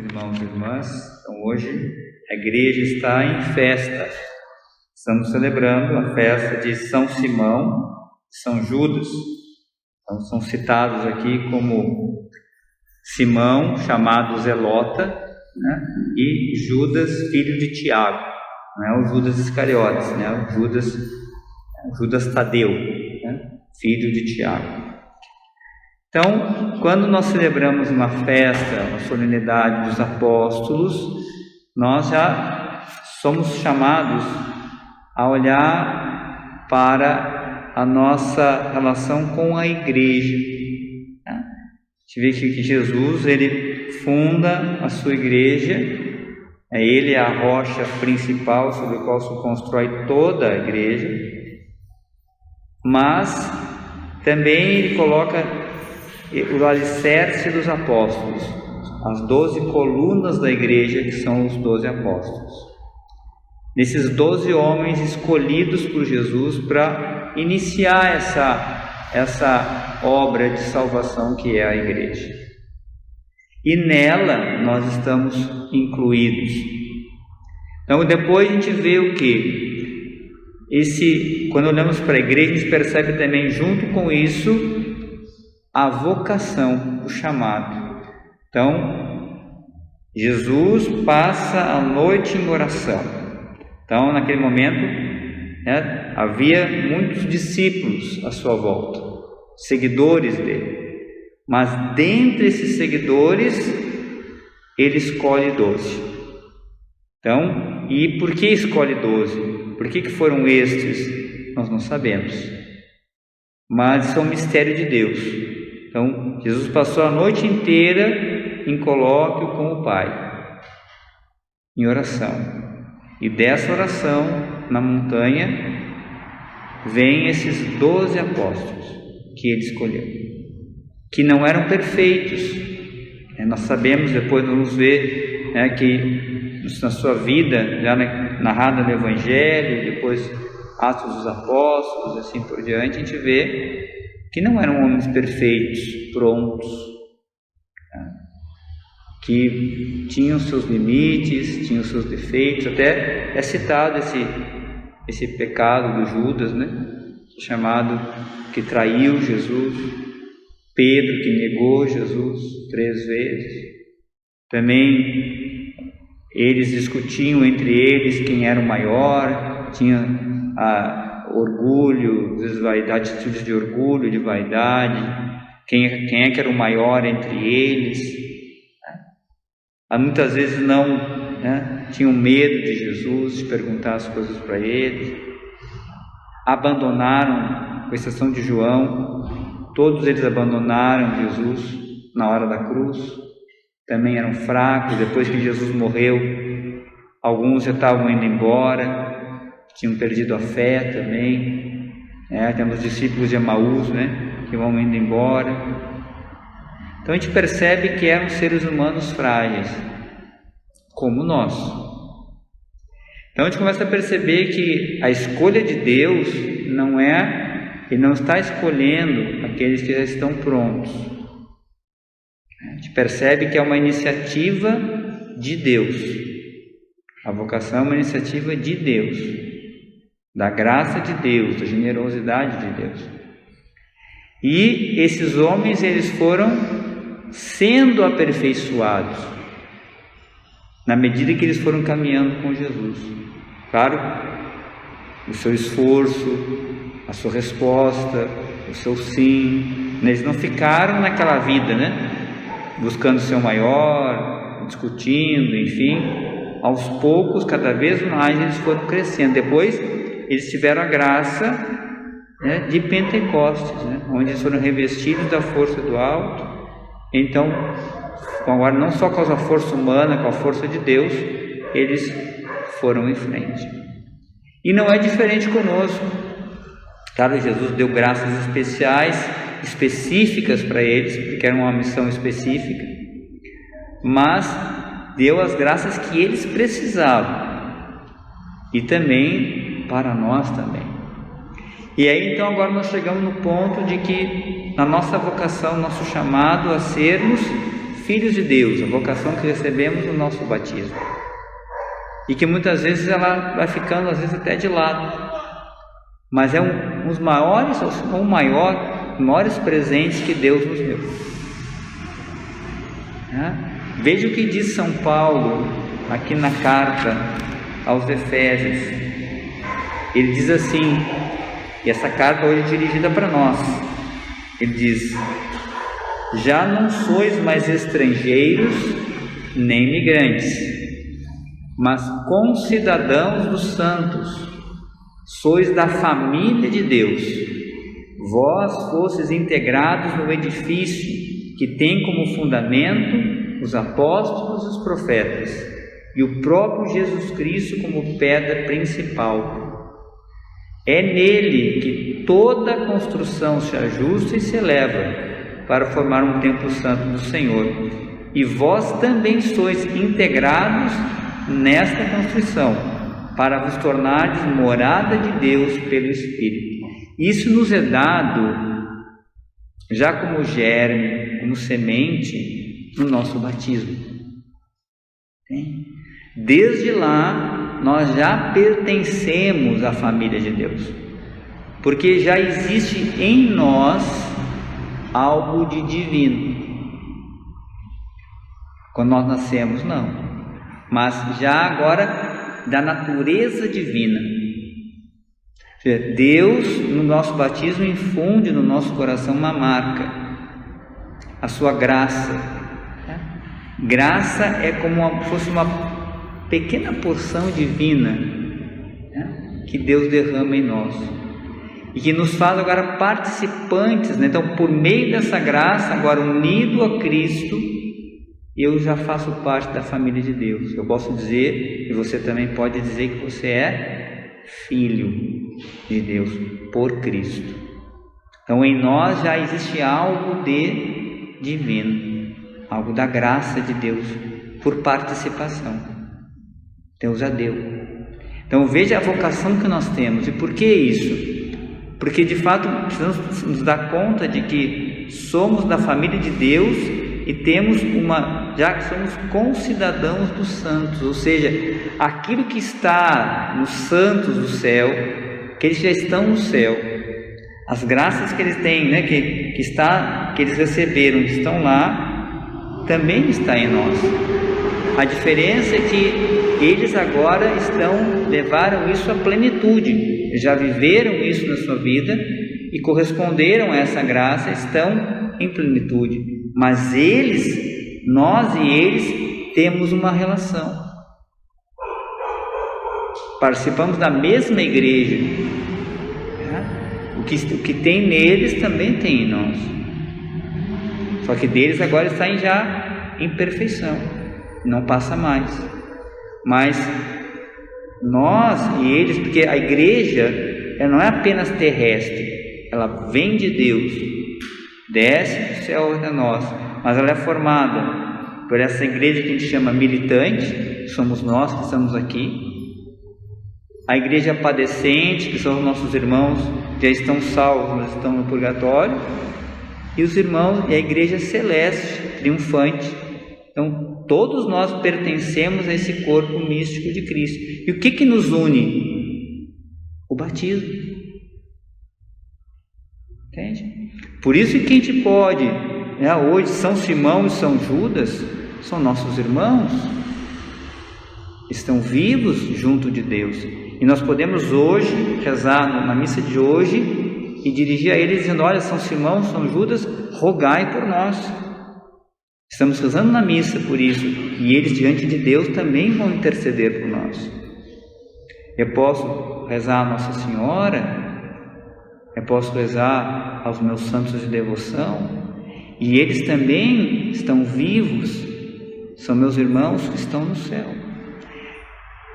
irmãos e irmãs. Então hoje a igreja está em festa. Estamos celebrando a festa de São Simão e São Judas. Então são citados aqui como Simão, chamado Zelota, né? E Judas, filho de Tiago. Não é o Judas Iscariotes, né? O Judas Tadeu, né? Filho de Tiago. Então, quando nós celebramos uma festa, uma solenidade dos apóstolos, nós já somos chamados a olhar para a nossa relação com a igreja. A gente vê que Jesus, ele funda a sua igreja, ele é a rocha principal sobre a qual se constrói toda a igreja, mas também ele coloca o alicerce dos apóstolos, as 12 colunas da igreja, que são os 12 apóstolos. Nesses 12 homens escolhidos por Jesus para iniciar essa obra de salvação que é a igreja. E nela nós estamos incluídos. Então depois a gente vê o que? Quando olhamos para a igreja, a gente percebe também junto com isso a vocação, o chamado. Então, Jesus passa a noite em oração. Então, naquele momento, havia muitos discípulos à sua volta, seguidores dele. Mas dentre esses seguidores, ele escolhe 12. Então, e por que escolhe 12? Por que foram estes? Nós não sabemos. Mas isso é um mistério de Deus. Então, Jesus passou a noite inteira em colóquio com o Pai, em oração. E dessa oração, na montanha, vêm esses 12 apóstolos que ele escolheu, que não eram perfeitos. Nós sabemos, depois vamos ver que na sua vida, já narrada no Evangelho, depois Atos dos Apóstolos, assim por diante, a gente vê que não eram homens perfeitos, prontos, que tinham seus limites, tinham seus defeitos. Até é citado esse pecado do Judas, né? Chamado, que traiu Jesus, Pedro, que negou Jesus 3 vezes. Também eles discutiam entre eles quem era o maior, tinha orgulho, atitudes de orgulho, de vaidade, quem é que era o maior entre eles. Muitas vezes tinham medo de Jesus, de perguntar as coisas para eles. Abandonaram, com exceção de João, todos eles abandonaram Jesus na hora da cruz. Também eram fracos. Depois que Jesus morreu, alguns já estavam indo embora, tinham perdido a fé também. Temos discípulos de Emaús, que vão indo embora. Então a gente percebe que eram seres humanos frágeis, como nós. Então a gente começa a perceber que a escolha de Deus Ele não está escolhendo aqueles que já estão prontos. A gente percebe que é uma iniciativa de Deus. A vocação é uma iniciativa de Deus, da graça de Deus, da generosidade de Deus. E esses homens, eles foram sendo aperfeiçoados na medida que eles foram caminhando com Jesus. Claro, o seu esforço, a sua resposta, o seu sim. Eles não ficaram naquela vida, buscando ser o maior, discutindo, enfim. Aos poucos, cada vez mais, eles foram crescendo. Depois, eles tiveram a graça de Pentecostes, onde eles foram revestidos da força do alto. Então, agora não só com a força humana, com a força de Deus, eles foram em frente. E não é diferente conosco. Claro, Jesus deu graças específicas para eles, porque era uma missão específica, mas deu as graças que eles precisavam, e também para nós também. E aí então agora nós chegamos no ponto de que na nossa vocação, nosso chamado a sermos filhos de Deus, a vocação que recebemos no nosso batismo. E que muitas vezes ela vai ficando, às vezes, até de lado. Mas é um dos maiores, ou o maiores presentes que Deus nos deu. Veja o que diz São Paulo aqui na carta aos Efésios. Ele diz assim, e essa carta hoje é dirigida para nós. Ele diz: já não sois mais estrangeiros nem migrantes, mas concidadãos dos santos, sois da família de Deus. Vós fostes integrados no edifício que tem como fundamento os apóstolos e os profetas, e o próprio Jesus Cristo como pedra principal. É nele que toda a construção se ajusta e se eleva para formar um templo santo do Senhor. E vós também sois integrados nesta construção, para vos tornardes morada de Deus pelo Espírito. Isso nos é dado já como germe, como semente no nosso batismo. Desde lá, nós já pertencemos à família de Deus, porque já existe em nós algo de divino. Quando nós nascemos, não, mas já agora da natureza divina. Deus, no nosso batismo, infunde no nosso coração uma marca, a sua graça. Graça é como se fosse uma pequena porção divina, que Deus derrama em nós e que nos faz agora participantes, Então, por meio dessa graça, agora unido a Cristo, eu já faço parte da família de Deus. Eu posso dizer, e você também pode dizer, que você é filho de Deus por Cristo. Então, em nós já existe algo de divino, algo da graça de Deus por participação. Deus já deu. Então veja a vocação que nós temos. E por que isso? Porque de fato precisamos nos dar conta de que somos da família de Deus e temos já somos concidadãos dos santos, ou seja, aquilo que está nos santos do céu, que eles já estão no céu, as graças que eles têm, que eles receberam, que estão lá, também está em nós. A diferença é que eles agora levaram isso à plenitude, já viveram isso na sua vida e corresponderam a essa graça, estão em plenitude. Mas nós e eles temos uma relação. Participamos da mesma igreja. O que tem neles também tem em nós. Só que deles agora está já em perfeição, não passa mais. Mas nós e eles, porque a igreja ela não é apenas terrestre, ela vem de Deus, desce do céu até nós, mas ela é formada por essa igreja que a gente chama militante, somos nós que estamos aqui, a igreja padecente, que são os nossos irmãos que já estão salvos, mas estão no purgatório, e os irmãos e a igreja celeste, triunfante. Então todos nós pertencemos a esse corpo místico de Cristo. E o que nos une? O batismo. Entende? Por isso que a gente pode, hoje São Simão e São Judas são nossos irmãos, estão vivos junto de Deus, e nós podemos hoje rezar na missa de hoje e dirigir a eles dizendo: olha, São Simão, São Judas, rogai por nós. Estamos rezando na missa por isso, e eles diante de Deus também vão interceder por nós. Eu posso rezar a Nossa Senhora, eu posso rezar aos meus santos de devoção, e eles também estão vivos, são meus irmãos que estão no céu.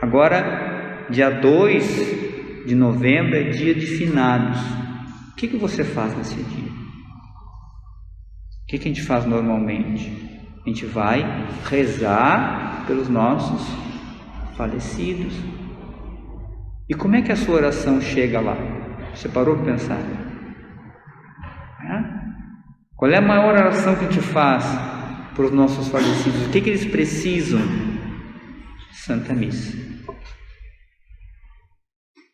Agora, dia 2 de novembro é dia de finados. O que você faz nesse dia? O que a gente faz normalmente? A gente vai rezar pelos nossos falecidos. E como é que a sua oração chega lá? Você parou para pensar? Qual é a maior oração que a gente faz para os nossos falecidos. O que eles precisam? Santa Missa.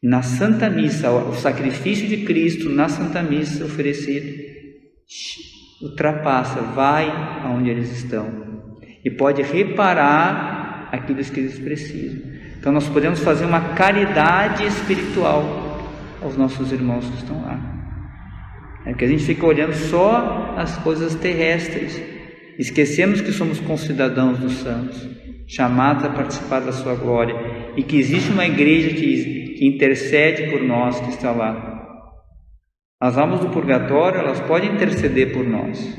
Na Santa Missa, o sacrifício de Cristo na Santa Missa oferecido ultrapassa, vai aonde eles estão e pode reparar aquilo que eles precisam. Então nós podemos fazer uma caridade espiritual aos nossos irmãos que estão lá. É que a gente fica olhando só as coisas terrestres, esquecemos que somos concidadãos dos santos, chamados a participar da sua glória, e que existe uma igreja que intercede por nós, que está lá. As almas do purgatório, elas podem interceder por nós,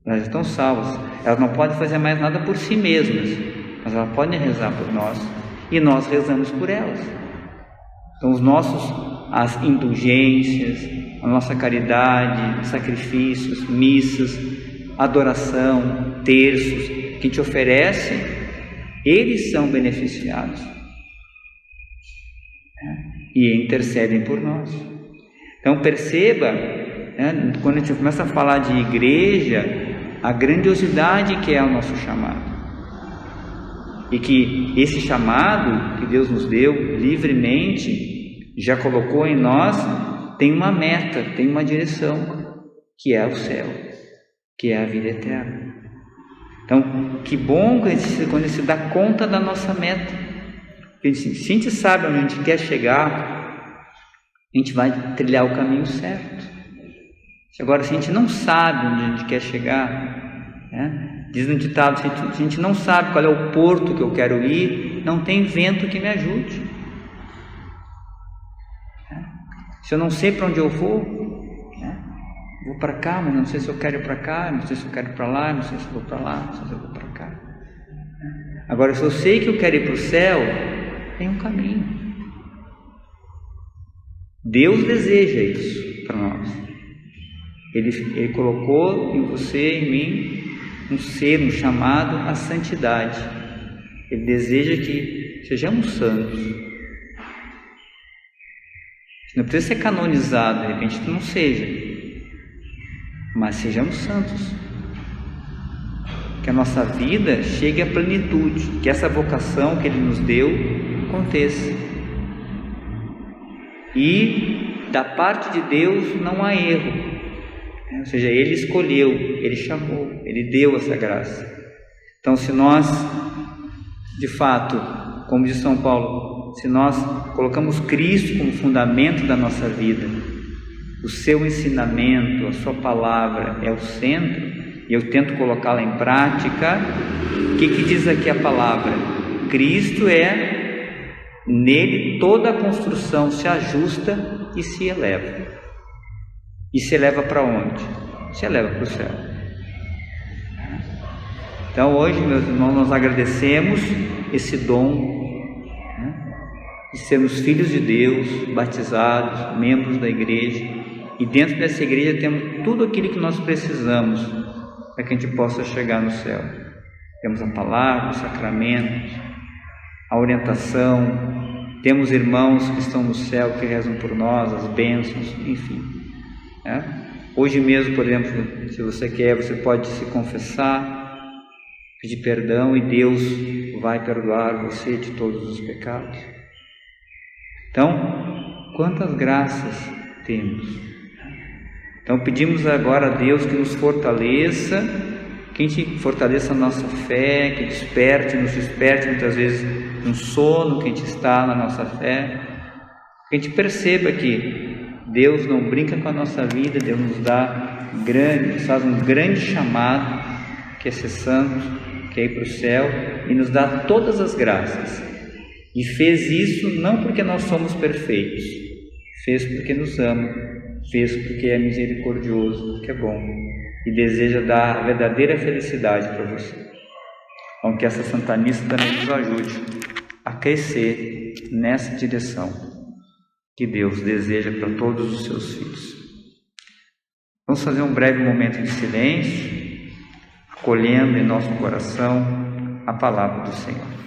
elas estão salvas, elas não podem fazer mais nada por si mesmas, mas elas podem rezar por nós, e nós rezamos por elas. Então as indulgências, a nossa caridade, sacrifícios, missas, adoração, terços que a gente oferece, eles são beneficiados e intercedem por nós. Então perceba, quando a gente começa a falar de igreja, a grandiosidade que é o nosso chamado, e que esse chamado que Deus nos deu livremente, já colocou em nós, tem uma meta, tem uma direção, que é o céu, que é a vida eterna. Então, que bom quando a gente se dá conta da nossa meta. Se a gente sabe onde a gente quer chegar, a gente vai trilhar o caminho certo. Agora, se a gente não sabe onde a gente quer chegar, diz no ditado, se a gente não sabe qual é o porto que eu quero ir, não tem vento que me ajude. Se eu não sei para onde eu vou para cá, mas não sei se eu quero ir para cá, não sei se eu quero ir para lá, não sei se eu vou para lá, não sei se eu vou para cá. Agora, se eu sei que eu quero ir para o céu, tem um caminho. Deus deseja isso para nós. Ele colocou em você, em mim, um ser, um chamado à santidade. Ele deseja que sejamos santos. Não precisa ser canonizado, de repente não seja, mas sejamos santos, que a nossa vida chegue à plenitude, que essa vocação que Ele nos deu aconteça, e da parte de Deus não há erro, ou seja, Ele escolheu, Ele chamou, Ele deu essa graça. Então, se nós, de fato, como diz São Paulo, se nós colocamos Cristo como fundamento da nossa vida, o seu ensinamento, a sua palavra é o centro, e eu tento colocá-la em prática, o que diz aqui a palavra? Cristo nele toda a construção se ajusta e se eleva. E se eleva para onde? Se eleva para o céu. Então hoje, meus irmãos, nós agradecemos esse dom de sermos filhos de Deus, batizados, membros da igreja, e dentro dessa igreja temos tudo aquilo que nós precisamos para que a gente possa chegar no céu. Temos a palavra, os sacramentos, a orientação, temos irmãos que estão no céu, que rezam por nós, as bênçãos, enfim. Hoje mesmo, por exemplo, se você quer, você pode se confessar, pedir perdão, e Deus vai perdoar você de todos os pecados. Então, quantas graças temos! Então pedimos agora a Deus que nos fortaleça, que a gente fortaleça a nossa fé, que nos desperte muitas vezes um sono que a gente está na nossa fé, que a gente perceba que Deus não brinca com a nossa vida, Deus nos faz um grande chamado, que é ser santo, que é ir para o céu, e nos dá todas as graças. E fez isso não porque nós somos perfeitos, fez porque nos ama, fez porque é misericordioso, porque é bom, e deseja dar a verdadeira felicidade para você. Então que essa Santa Missa também nos ajude a crescer nessa direção que Deus deseja para todos os seus filhos. Vamos fazer um breve momento de silêncio, acolhendo em nosso coração a palavra do Senhor.